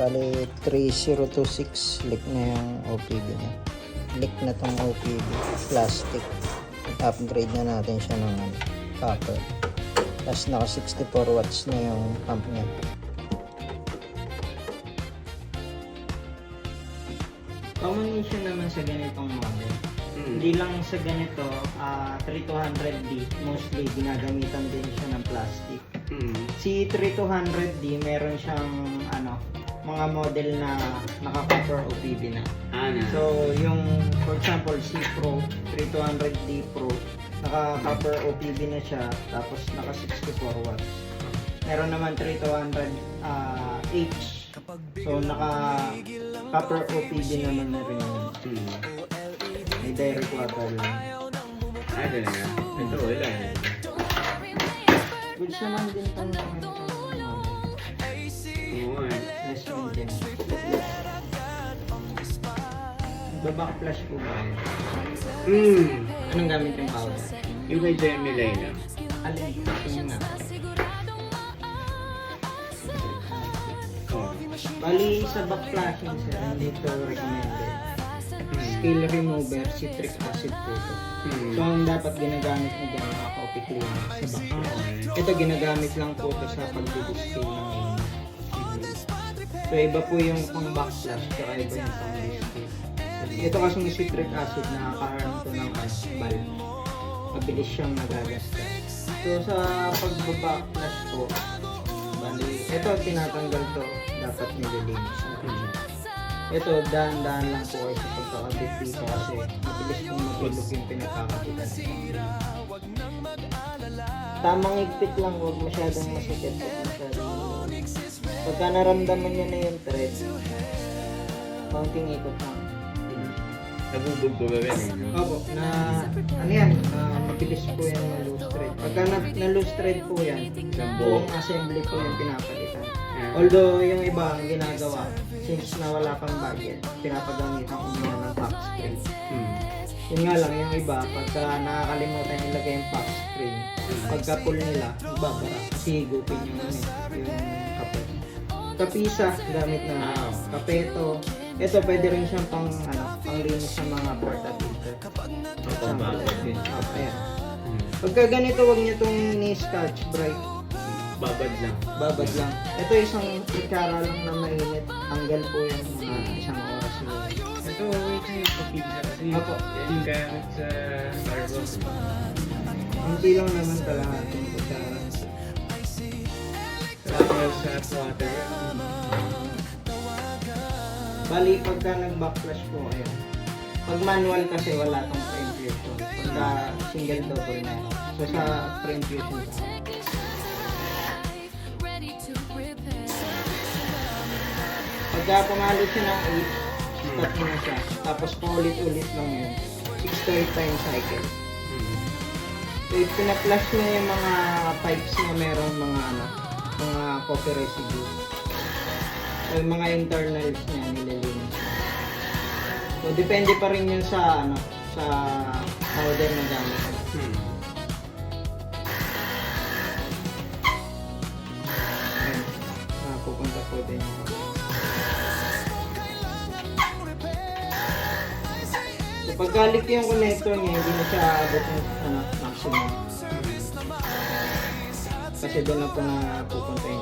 Bali 3026 leak na yung OPB niya. Leak na tong OPB plastic. Upgrade na natin siya ng copper. Tapos naka 64 watts na yung pump niya. Common issue naman sa ganitong model. Hindi lang sa ganito, 3200D, mostly ginagamitan din siya ng plastic. Si 3200D, meron siyang mga model na naka-copper OPB na. So, yung, for example, C Pro, 3200D Pro, naka-copper OPB na siya, tapos naka 64 watts. Meron naman 3200H, so naka-copper OPB naman na rin yun. May direct water lang. Talaga. Ito, wala eh. Goods naman din itong Oo nga. less maintenance. Backflash po ba? Anong gamit yung powder? Yung kay Jamie Layla. Alin? Tingin na. Oh. Bali sa backflashing sir, hindi ito recommended. Scale remover, citric acid po ito. So ang dapat ginagamit mo dyan, mga coffee cleaner sa backflash. Ito ginagamit lang po ito sa pag-distill ng so iba po yung pang backflash, kaya iba yung pang distill. Ito kasing citric acid, nakaka-harm ito ng bulb. Mabilis siyang nagagasgas. So sa pag-backflash po, bali, ito tinatanggal to, dapat nililinis. Ito, dahan-dahan lang po kayo sa pagkakabit dito kasi mabilis pong matulog yung pinagkakabitan. Tamang higpit lang, huwag masyadong masakit at masyadong pagka naramdaman niya na yung thread, counting ikot lang. Nabubog ko ba rin eh? Opo, mabilis po yan na loose thread. Pagka na-loose thread po yan, buong assembly po yung pinapalitan. Although yung iba ang ginagawa, since nawala pang budget, pinapagamitan ko muna ng pack spring. Yun nga lang, yung iba, pagka nakakalimutan ilagay yung pack spring, pagka pull nila, magbabara, kasi higupin yung kape. Kapisa, gamit na kapeto. Ito, pwede rin siyang panglinis sa mga portability. Ayan. Pagka ganito, huwag niyo itong ni-scotch bright. Babad lang. Ito isang kutsara lang na mainit. Tanggal po yung isang oras mo. Ito, wait na yung pizza kasi Apo. yung gamit sa Starbucks. Hindi lang naman talaga itong kutsara. Tapos sa hot water. Bali, pagka nag-backflash po, ayan. Pag manual kasi wala tong frame fusion. Pagka single double na. So sa frame fusion ka. Pagka pumalo siya ng 8, stop mo na siya. Tapos paulit-ulit lang yun. 6 to 8 times cycle. So if pina-flush na yung mga pipes na merong mga coffee residue. So yung mga internals niya nililinis. So depende pa rin yun sa powder na gamit. Ayan. Pupunta po din yung so pagkalit yung connector niya, hindi na siya aabot ng maximum. Kasi doon na po na pupunta yung